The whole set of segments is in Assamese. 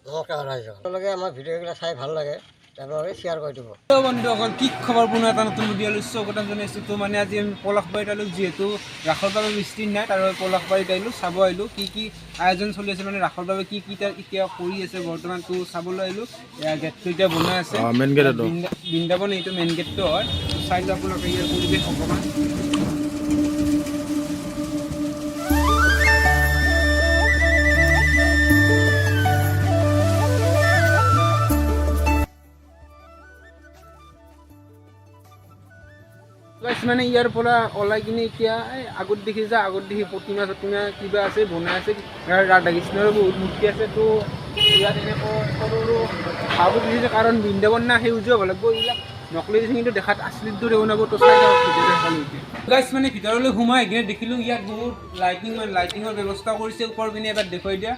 নমস্কাৰ ৰাইজক আপোনালোকে আমাৰ ভিডিঅ'বিলাক চাই ভাল লাগে আপোনালোকে শ্বেয়াৰ কৰি দিব। বন্ধুসকল কি খবৰ পুনৰ এটা নতুন ভিডিঅ'লৈ স্বাগতম জনাইছোঁ। তো মানে আজি আমি পলাশবাৰীত আহিলোঁ, যিহেতু ৰাসৰ বাবে বিস্তৃত নাই তাৰ বাবে পলাশবাৰীত আহিলোঁ, চাব আহিলোঁ কি আয়োজন চলি আছে, মানে ৰাসৰ বাবে কি এতিয়া কৰি আছে বৰ্তমান। তো চাবলৈ আহিলোঁ, গেটটো এতিয়া বনাই আছে, মেইন গেট বৃন্দাবন, এইটো মেইন গেটটো হয়। চাই লওঁ আপোনালোকে ইয়াৰ পৰিৱেশ অকণমান। মানে ইয়াৰ পৰা ওলাই কিনে এতিয়া আগত দেখি প্ৰতিমা চতিমা কিবা আছে বনাই আছে, ৰাধা কৃষ্ণৰো বহুত মূৰ্তি আছে। তো ইয়াত এনেকৈ সৰু সৰু ভাবো দিছে, কাৰণ বৃন্দাবন না সেউজীয়া হ'ব লাগিব, এইবিলাক নকলি দিছে কিন্তু দেখাত আচলিত দৰে বনাব। তো চাই গাইছ মানে ভিতৰলৈ সোমাই কিনে দেখিলোঁ ইয়াত বহুত লাইটিঙৰ ব্যৱস্থা কৰিছে ওপৰ পিনে। এবাৰ দেখুৱাই দিয়া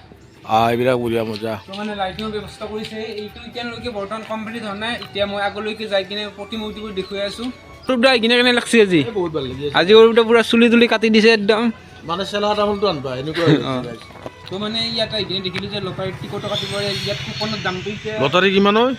এইবিলাক বঢ়িয়া মজা। তো মানে লাইটিঙৰ ব্যৱস্থা কৰিছে, এইটো এতিয়ালৈকে বৰ্তমান কমপ্লিট হোৱা নাই। এতিয়া মই আগলৈকে যাই কিনে প্ৰতিমূৰ্তিবোৰ দেখুৱাই আছোঁ। কেনে লাগছে আজি? বহুত ভাল লাগি আছে। আজি পুৰা চুলি তুলি কাটি দিছে একদম, মানে চেলা তামোলটো আনবা এনেকুৱা। তো মানে ইয়াত আহি দেখিলোঁ যে লটাৰীত টিকটো কাটিব, ইয়াত কুপনৰ দামটো এতিয়া লটাৰী কিমান হয়?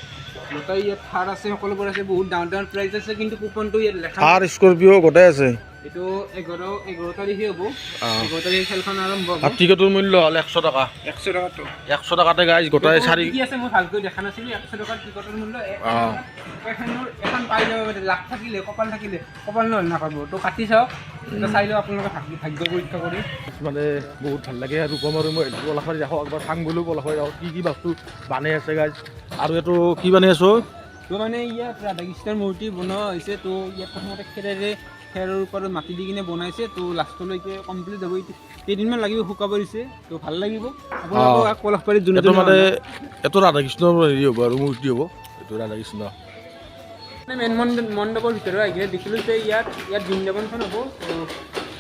লটাৰী ইয়াত থাৰ আছে, সকলোবোৰ আছে, বহুত ডাঙৰ ডাঙৰ প্ৰাইজ আছে, কিন্তু কুপনটো ইয়াত লেখা থাৰ স্কৰপিঅ' গোটেই আছে। এইটো 11 তাৰিখে হ'ব, 11 তাৰিখে খেলখন আৰম্ভ হ'ব। আৰু টিকটৰ মূল্য হ'ল 100 টকা। 100 টকাটো 100 টকাতে গাইজ গোটেই চাৰি কি আছে মই ভালকৈ দেখা নাছিলোঁ। 100 টকাৰ টিকটৰ মূল্য এখন পাই যাব পাৰে, লাখ থাকিলে কপাল নহ'লে নাপাব। তো কাটি চাওক, চাই লওক আপোনালোকে ভাগ্য পৰীক্ষা কৰি। মানে বহুত ভাল লাগে। আৰু ৰূপম আৰু মই পলাশবাৰী যাওঁ, একবাৰ চাং বোলো পলাশবাৰী যাওঁ কি বস্তু বানাই আছে গাইজ। আৰু এইটো কি বানাই আছো? তো মানে ইয়াত ৰাধা কৃষ্ণৰ মূৰ্তি বনোৱা হৈছে। তো ইয়াত প্ৰথমতে খেৰৰ ওপৰত মাটি দি কিনে বনাইছে। তো লাষ্টলৈকে কমপ্লিট হ'ব, কেইদিনমান লাগিব শুকাব দিছে। তো ভাল লাগিব আপোনালোকক পলাশবাৰীত যোনে মানে এইটো ৰাধা কৃষ্ণৰ হেৰি হ'ব আৰু মূৰ্তি হ'ব, এইটো ৰাধা কৃষ্ণ। মেইন মণ্ডপৰ ভিতৰত আহি কিনে দেখিলোঁ যে ইয়াত বৃন্দাবনখন হ'ব। তো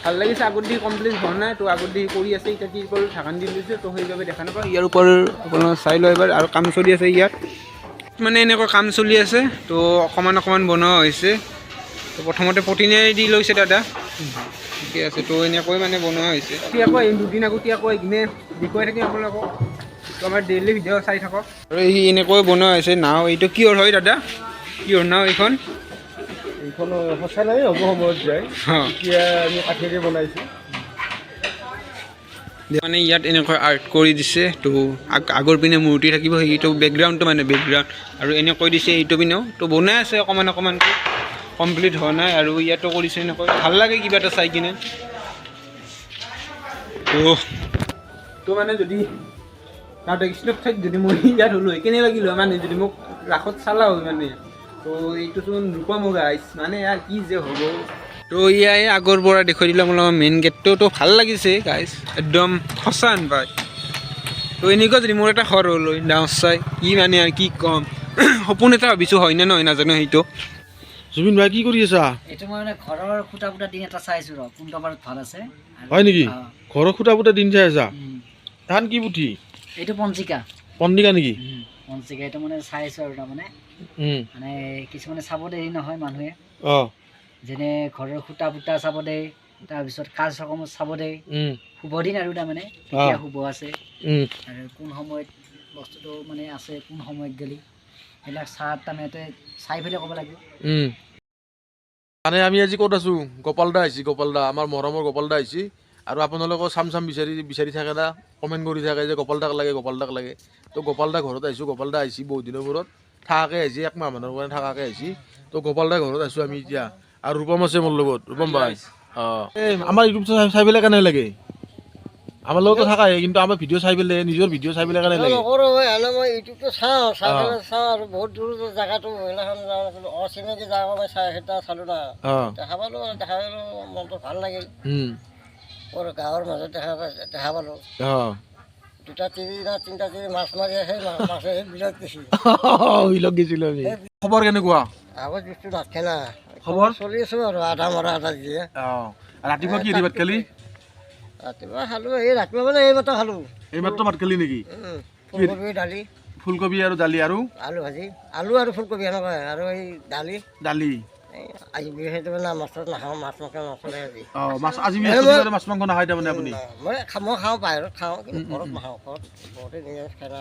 ভাল লাগিছে, আগত দি কমপ্লিট হোৱা নাই, তো আগত দি কৰি আছে, এতিয়া কি কৰি ঢাকান দি লৈছে, তো সেইবাবে দেখা নাপাওঁ। ইয়াৰ ওপৰত আপোনাৰ চাই লওঁ এবাৰ, আৰু কাম চলি আছে ইয়াত, মানে এনেকুৱা কাম চলি আছে। তো অকণমান বনোৱা হৈছে। তো প্ৰথমতে পটিনাই দি লৈছে দাদা, ঠিকে আছে। তো এনেকৈ মানে বনোৱা হৈছে। আকৌ দুদিন আগতীয়াকৈ এইখিনি দেখুৱাই থাকিম আপোনালোকক, তো আমাৰ ডেইলি ভিডিঅ' চাই থাকক। আৰু এই এনেকৈ বনোৱা হৈছে নাও। এইটো কিহৰ হয় দাদা? কিহৰ নাও এইখন? এইখন সঁচা নাই হ'ব সময়ত যায়, এতিয়া আমি কাঠেৰে বনাইছোঁ। মানে ইয়াত এনেকৈ আৰ্ট কৰি দিছে। তো আগৰ পিনে মূৰ্তি থাকিব, সেইটো বেকগ্ৰাউণ্ডটো মানে বেকগ্ৰাউণ্ড, আৰু এনেকৈ দিছে এইটো পিনেও। তো বনাই আছে অকণমানকৈ, কমপ্লিট হোৱা নাই। আৰু ইয়াতো কৰিছে এনেকৈ, ভাল লাগে কিবা এটা চাই কিনে। তো মানে যদি ৰাধা কৃষ্ণৰ ঠাইত যদি মই ইয়াত হ'লোঁ হয়, কেনে লাগিল হয় মানে, যদি মোক ৰাসত চালা হয় মানে। তো এইটোচোন ৰূপম গাইছ, মানে ইয়াৰ কি যে হ'ব। তো ইয়াই আগৰ পৰা দেখুৱাই দিলোঁ আপোনালোকৰ মেইন গেটটো। তো ভাল লাগিছে গাইছ, একদম সঁচা পায়। তো এনেকুৱা যদি মোৰ এটা ঘৰ হ'ল হয় ডাঙৰ চাই, কি মানে আৰু কি ক'ম, সপোন এটা ভাবিছোঁ, হয় নে নহয় নাজানো সেইটো। জুবিন ভাই কি কৰি আছা? এইটো মই মানে ঘৰৰ খুটা দিন এটা চাইছোঁ ৰ, কোনটো বাৰত ভাল আছে। হয় নেকি? ঘৰৰ খুটা দিন চাই আছা? ধান কি পুঠি? এইটো পঞ্চিকা নেকি? পঞ্চিকা এইটো মানে চাইছোঁ আৰু তাৰমানে মানে কিছুমানে চাব দেৰি নহয় মানুহে, যেনে ঘৰৰ খুটা চাব দে, তাৰপিছত কাজ সকামত চাব দে, শুভ দিন আৰু তাৰমানে কেতিয়া শুভ আছে, আৰু কোন সময়ত বস্তুটো মানে আছে, কোন সময়ত গেলি সেইবিলাক তাৰমানে চাই পেলাই ক'ব লাগিব। মানে আমি আজি ক'ত আছোঁ? গোপালদা আহিছে, আমাৰ মৰমৰ গোপালদা আহিছে। আৰু আপোনালোকৰ চাম বিচাৰি থাকে না, কমেণ্ট কৰি থাকে যে গোপালদাক লাগে। তো গোপালদা ঘৰত আহিছোঁ, গোপালদা আহিছে বহুত দিনৰ মূৰত, থাকাকৈ আহিছে, 1 মাহ মানৰ কাৰণে থাকাকৈ আহিছে। তো গোপালদা ঘৰত আছোঁ আমি এতিয়া, আৰু ৰূপম আছে মোৰ লগত, ৰূপম ভাই। আমাৰ ইউটিউব চাই পেলাই কেনে লাগে? আমাৰ লগতো থাকাই, কিন্তু আমাৰ ভিডিঅ' চাই পেলাই, নিজৰ ভিডিঅ' চাই পেলাই কেনে লাগে? মই ইউটিউবটো চাওঁ আৰু বহুত দূৰ জেগাটো অচিনাকি জেগা মই সেইটা চালোঁ না, দেখা পালোঁ মনটো ভাল লাগিল। গাঁৱৰ মাজত দেখা পালোঁ 2টা তিৰি না 3টা তিৰি মাছ মাৰি আছে, মাছে বিলত গৈছিল। খবৰ কেনেকুৱা? আগত বস্তু নাথাকে না, খবৰ চলি আছোঁ আৰু আধা মৰা আধা দিয়ে। ৰাতিপুৱা কি ভাত খালি? ৰাতিপুৱা খালোঁ, ৰাতিপুৱা মানে এইমাত্ৰ খালোঁ। এইমাত্ৰ ভাত খালি নেকি? ফুলকবি দালি, ফুলকবি আৰু দালি, আৰু আলু ভাজি, আলু আৰু ফুলকবি এনেকুৱা, আৰু এই দালি। আজি বিশেষকৈ মানে মাছ নাখাওঁ, মাছ মাংস নচলে আজি। অঁ মাছ আজি বৃহস্পতিবাৰে মাছ মাংস নাখায় তাৰমানে আপুনি? মই খাওঁ বাহিৰত খাওঁ, কিন্তু ঘৰত নাখাওঁ। ঘৰত বহুতে নিৰামিষ খাই না।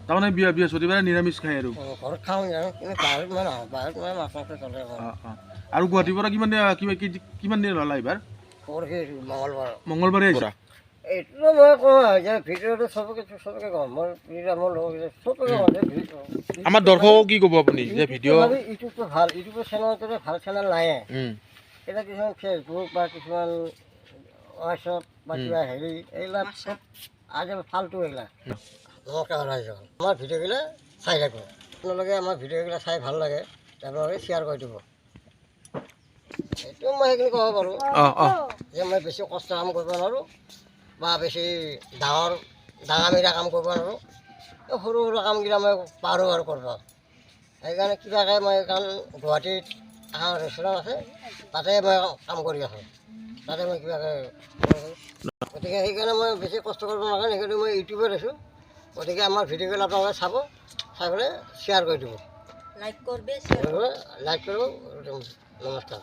তাৰমানে বৃহস্পতিবাৰে নিৰামিষ খায় আৰু? ঘৰত খাওঁ নিৰামিষ, কিন্তু বাহিৰত মই নাখাওঁ। বাহিৰত মই মাছ মাংস চলে। আৰু গুৱাহাটীৰ পৰা কিমান দিন হ'ল এইবাৰ? মঙলবাৰে আহিছে? এইটো মই কওঁ যে ভিডিঅ'টো চবকে কওঁ, মই চবকে কওঁ যে আমাৰ দৰ্শকক কি ক'ব আপুনি যে ভিডিঅ' ইউটিউবটো ভাল, ইউটিউবৰ চেনেলটো ভাল চেনেল নাইয়ে। এতিয়া কিছুমান ফেচবুক বা কিছুমান হোৱাটছআপ বা কিবা হেৰি এইবিলাক চব আজি ফাল্টু এইবিলাক। নমস্কাৰ ৰাইজক, আমাৰ ভিডিঅ'বিলাক চাই থাকোঁ। আপোনালোকে আমাৰ ভিডিঅ'বিলাক চাই ভাল লাগে, আপোনালোকে শ্বেয়াৰ কৰি দিব। এইটো মই সেইখিনি ক'ব পাৰোঁ যে মই বেছি কষ্ট কাম কৰিব নোৱাৰোঁ বা বেছি ডাঙামিৰা কাম কৰিব নোৱাৰোঁ। সৰু সৰু কামকেইটা মই পাৰোঁ আৰু কৰিব। সেইকাৰণে কিবাকৈ মই কাৰণ গুৱাহাটীত এখন ৰেষ্টুৰেণ্ট আছে, তাতে মই কাম কৰি আছোঁ। তাতে মই কিবাকৈ গতিকে সেইকাৰণে মই বেছি কষ্ট কৰিব নালাগে। সেইকাৰণে মই ইউটিউবত আছোঁ। গতিকে আমাৰ ভিডিঅ'বিলাক আপোনালোকে চাব, চাই পেলাই শ্বেয়াৰ কৰি দিব, লাইক কৰিব। নমস্কাৰ।